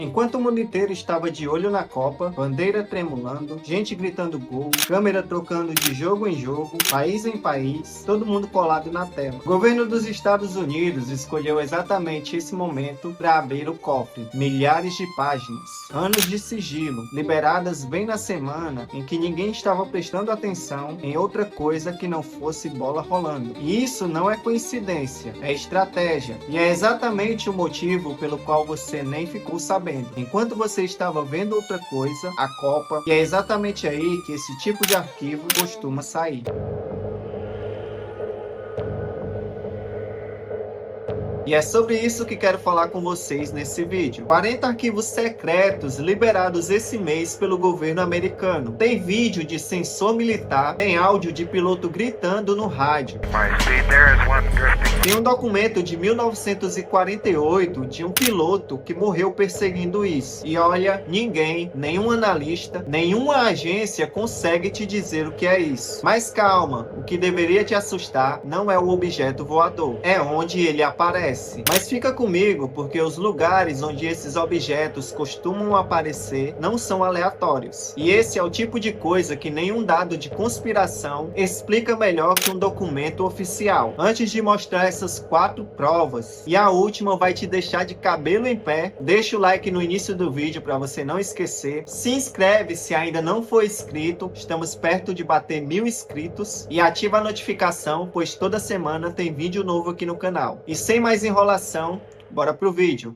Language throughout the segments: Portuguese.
Enquanto o mundo inteiro estava de olho na Copa, bandeira tremulando, gente gritando gol, câmera trocando de jogo em jogo, país em país, todo mundo colado na tela. O governo dos Estados Unidos escolheu exatamente esse momento para abrir o cofre. Milhares de páginas, anos de sigilo, liberadas bem na semana em que ninguém estava prestando atenção em outra coisa que não fosse bola rolando. E isso não é coincidência, é estratégia. E é exatamente o motivo pelo qual você nem ficou sabendo. Enquanto você estava vendo outra coisa, a Copa, e é exatamente aí que esse tipo de arquivo costuma sair. E é sobre isso que quero falar com vocês nesse vídeo. 40 arquivos secretos liberados esse mês pelo governo americano. Tem vídeo de sensor militar, tem áudio de piloto gritando no rádio. Tem um documento de 1948 de um piloto que morreu perseguindo isso. E olha, ninguém, nenhum analista, nenhuma agência consegue te dizer o que é isso. Mas calma, o que deveria te assustar não é o objeto voador, é onde ele aparece. Mas fica comigo, porque os lugares onde esses objetos costumam aparecer não são aleatórios. E esse é o tipo de coisa que nenhum dado de conspiração explica melhor que um documento oficial. Antes de mostrar essas 4 provas, e a última vai te deixar de cabelo em pé, deixa o like no início do vídeo para você não esquecer. Se inscreve se ainda não for inscrito, estamos perto de bater 1000 inscritos. E ativa a notificação, pois toda semana tem vídeo novo aqui no canal. E sem mais enrolação, bora pro vídeo.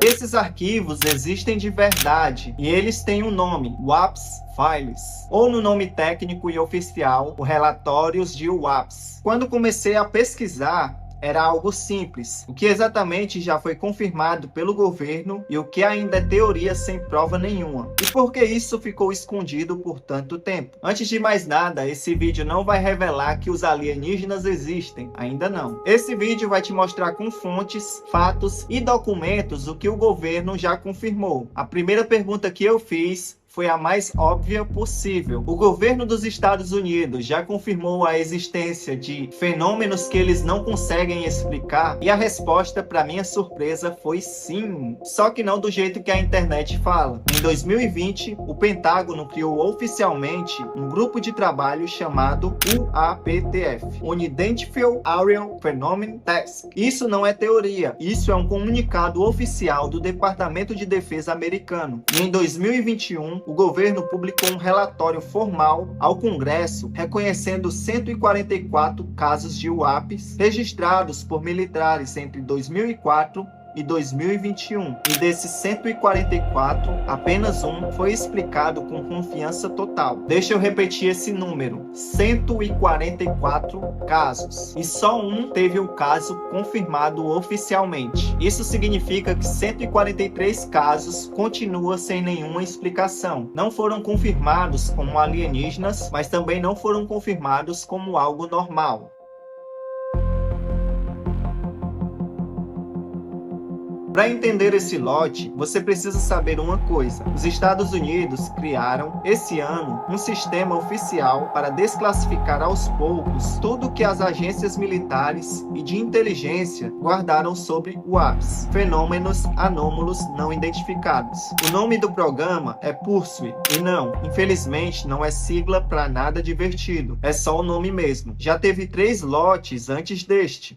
Esses arquivos existem de verdade e eles têm um nome, WAPS Files, ou no nome técnico e oficial, o Relatórios de WAPS. Quando comecei a pesquisar, era algo simples, o que exatamente já foi confirmado pelo governo e o que ainda é teoria sem prova nenhuma. E por que isso ficou escondido por tanto tempo? Antes de mais nada, esse vídeo não vai revelar que os alienígenas existem, ainda não. Esse vídeo vai te mostrar com fontes, fatos e documentos o que o governo já confirmou. A primeira pergunta que eu fiz foi a mais óbvia possível. O governo dos Estados Unidos já confirmou a existência de fenômenos que eles não conseguem explicar? E a resposta, para minha surpresa, foi sim. Só que não do jeito que a internet fala. Em 2020, o Pentágono criou oficialmente um grupo de trabalho chamado UAPTF, Unidentified Aerial Phenomenon Task. Isso não é teoria, isso é um comunicado oficial do Departamento de Defesa americano. E em 2021, o governo publicou um relatório formal ao Congresso reconhecendo 144 casos de UAPs registrados por militares entre 2004 e 2021. E desses 144, apenas um foi explicado com confiança total. Deixa eu repetir esse número: 144 casos. E só um teve o caso confirmado oficialmente. Isso significa que 143 casos continuam sem nenhuma explicação. Não foram confirmados como alienígenas, mas também não foram confirmados como algo normal. Para entender esse lote, você precisa saber uma coisa. Os Estados Unidos criaram, esse ano, um sistema oficial para desclassificar aos poucos tudo que as agências militares e de inteligência guardaram sobre UAPs, fenômenos anômalos não identificados. O nome do programa é Pursuit, e não, infelizmente, não é sigla para nada divertido, é só o nome mesmo. Já teve 3 lotes antes deste: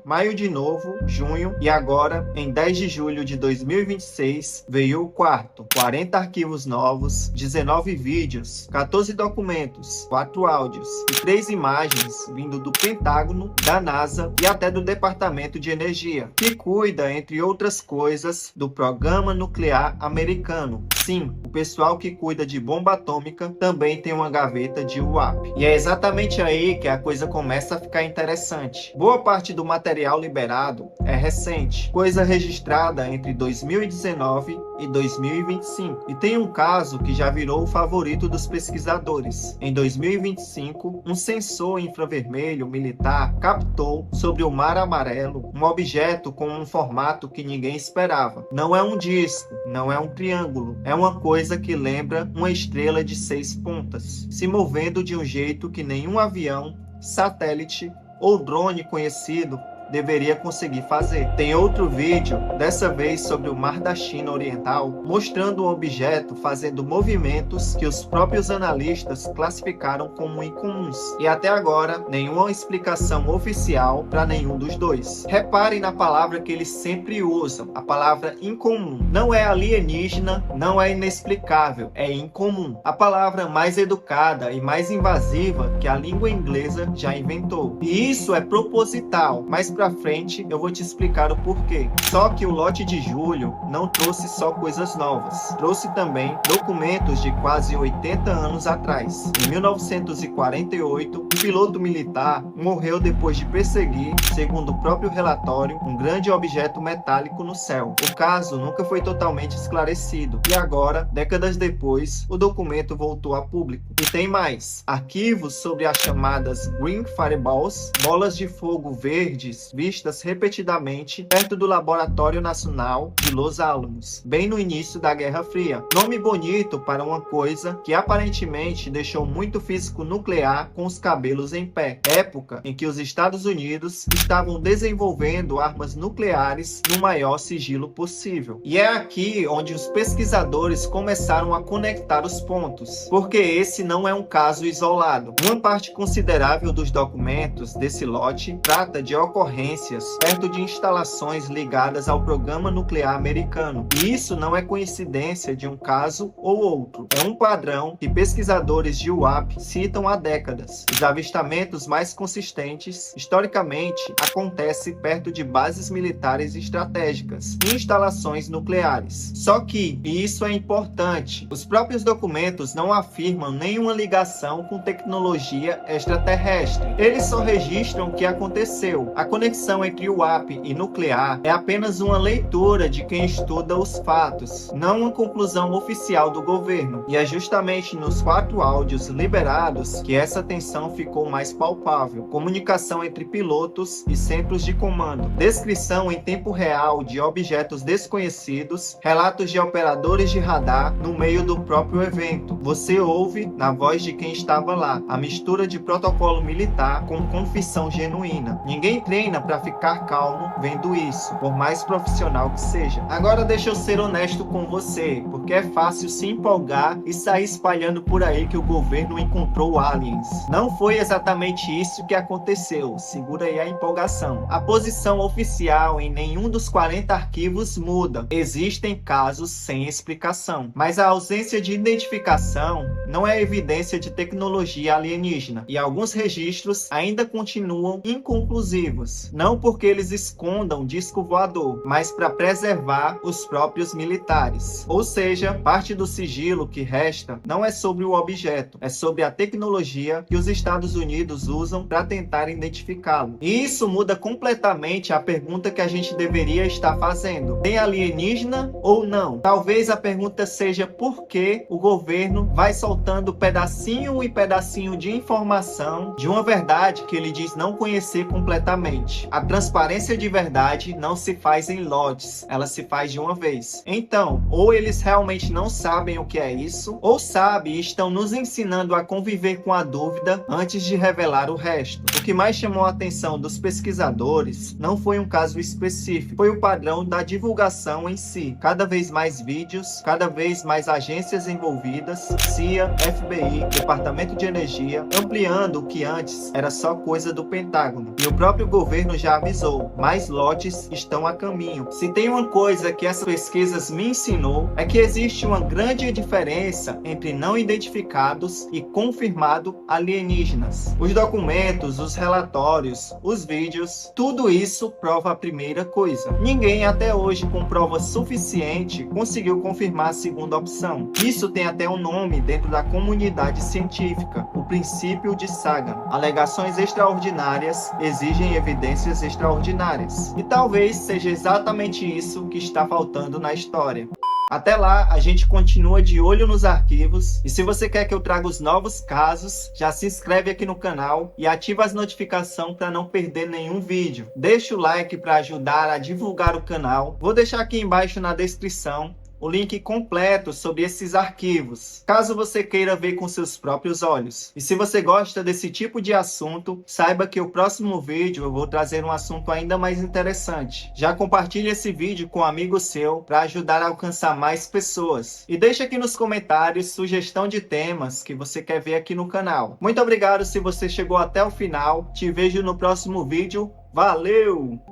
maio de novo, junho e agora, em 10 de julho de 2026, veio o 4º. 40 arquivos novos, 19 vídeos, 14 documentos, 4 áudios e 3 imagens vindo do Pentágono, da NASA e até do Departamento de Energia, que cuida, entre outras coisas, do Programa Nuclear Americano. Sim, o pessoal que cuida de bomba atômica também tem uma gaveta de UAP. E é exatamente aí que a coisa começa a ficar interessante. Boa parte do material liberado é recente, coisa registrada entre 2019 e 2025. E tem um caso que já virou o favorito dos pesquisadores. Em 2025, um sensor infravermelho militar captou sobre o Mar Amarelo um objeto com um formato que ninguém esperava. Não é um disco, não é um triângulo, é uma coisa que lembra uma estrela de 6 pontas, se movendo de um jeito que nenhum avião, satélite ou drone conhecido deveria conseguir fazer. Tem outro vídeo, dessa vez sobre o Mar da China Oriental, mostrando um objeto fazendo movimentos que os próprios analistas classificaram como incomuns. E até agora, nenhuma explicação oficial para nenhum dos dois. Reparem na palavra que eles sempre usam, a palavra incomum. Não é alienígena, não é inexplicável, é incomum. A palavra mais educada e mais invasiva que a língua inglesa já inventou. E isso é proposital. Mais pra frente eu vou te explicar o porquê. Só que o lote de julho não trouxe só coisas novas. Trouxe também documentos de quase 80 anos atrás. Em 1948, um piloto militar morreu depois de perseguir, segundo o próprio relatório, um grande objeto metálico no céu. O caso nunca foi totalmente esclarecido. E agora, décadas depois, o documento voltou a público. E tem mais. Arquivos sobre as chamadas Green Fireballs, bolas de fogo verdes vistas repetidamente perto do Laboratório Nacional de Los Alamos, bem no início da Guerra Fria. Nome bonito para uma coisa que aparentemente deixou muito físico nuclear com os cabelos em pé. Época em que os Estados Unidos estavam desenvolvendo armas nucleares no maior sigilo possível. E é aqui onde os pesquisadores começaram a conectar os pontos, porque esse não é um caso isolado. Uma parte considerável dos documentos desse lote trata de ocorrências perto de instalações ligadas ao programa nuclear americano. E isso não é coincidência de um caso ou outro. É um padrão que pesquisadores de UAP citam há décadas. Os avistamentos mais consistentes, historicamente, acontecem perto de bases militares estratégicas e instalações nucleares. Só que, e isso é importante, os próprios documentos não afirmam nenhuma ligação com tecnologia extraterrestre. Eles só registram o que aconteceu. A conexão entre UAP e nuclear é apenas uma leitura de quem estuda os fatos, não uma conclusão oficial do governo. E é justamente nos 4 áudios liberados que essa tensão ficou mais palpável. Comunicação entre pilotos e centros de comando, descrição em tempo real de objetos desconhecidos, relatos de operadores de radar no meio do próprio evento. Você ouve, na voz de quem estava lá, a mistura de protocolo militar com confissão genuína. Ninguém treina para ficar calmo vendo isso, por mais profissional que seja. Agora deixa eu ser honesto com você, porque é fácil se empolgar e sair espalhando por aí que o governo encontrou aliens. Não foi exatamente isso que aconteceu, segura aí a empolgação. A posição oficial em nenhum dos 40 arquivos muda. Existem casos sem explicação, mas a ausência de identificação não é evidência de tecnologia alienígena, e alguns registros ainda continuam inconclusivos, não porque eles escondam disco voador, mas para preservar os próprios militares. Ou seja, parte do sigilo que resta não é sobre o objeto, é sobre a tecnologia que os Estados Unidos usam para tentar identificá-lo. E isso muda completamente a pergunta que a gente deveria estar fazendo: tem alienígena ou não? Talvez a pergunta seja por que o governo vai soltando pedacinho e pedacinho de informação de uma verdade que ele diz não conhecer completamente. A transparência de verdade não se faz em lotes, ela se faz de uma vez. Então, ou eles realmente não sabem o que é isso, ou sabem e estão nos ensinando a conviver com a dúvida antes de revelar o resto. O que mais chamou a atenção dos pesquisadores não foi um caso específico, foi o padrão da divulgação em si. Cada vez mais vídeos, cada vez mais agências envolvidas, CIA, FBI, Departamento de Energia, ampliando o que antes era só coisa do Pentágono. E o próprio governo já avisou, mais lotes estão a caminho. Se tem uma coisa que essas pesquisas me ensinou, é que existe uma grande diferença entre não identificados e confirmado alienígenas. Os documentos, os relatórios, os vídeos, tudo isso prova a primeira coisa. Ninguém até hoje com prova suficiente conseguiu confirmar a segunda opção. Isso tem até um nome dentro da comunidade científica, o princípio de Sagan. Alegações extraordinárias exigem evidências extraordinárias. E talvez seja exatamente isso que está faltando na história. Até lá, a gente continua de olho nos arquivos, e se você quer que eu traga os novos casos, já se inscreve aqui no canal e ativa as notificações para não perder nenhum vídeo. Deixa o like para ajudar a divulgar o canal, vou deixar aqui embaixo na descrição o link completo sobre esses arquivos, caso você queira ver com seus próprios olhos. E se você gosta desse tipo de assunto, saiba que o próximo vídeo eu vou trazer um assunto ainda mais interessante. Já compartilhe esse vídeo com um amigo seu para ajudar a alcançar mais pessoas. E deixe aqui nos comentários sugestão de temas que você quer ver aqui no canal. Muito obrigado se você chegou até o final. Te vejo no próximo vídeo. Valeu!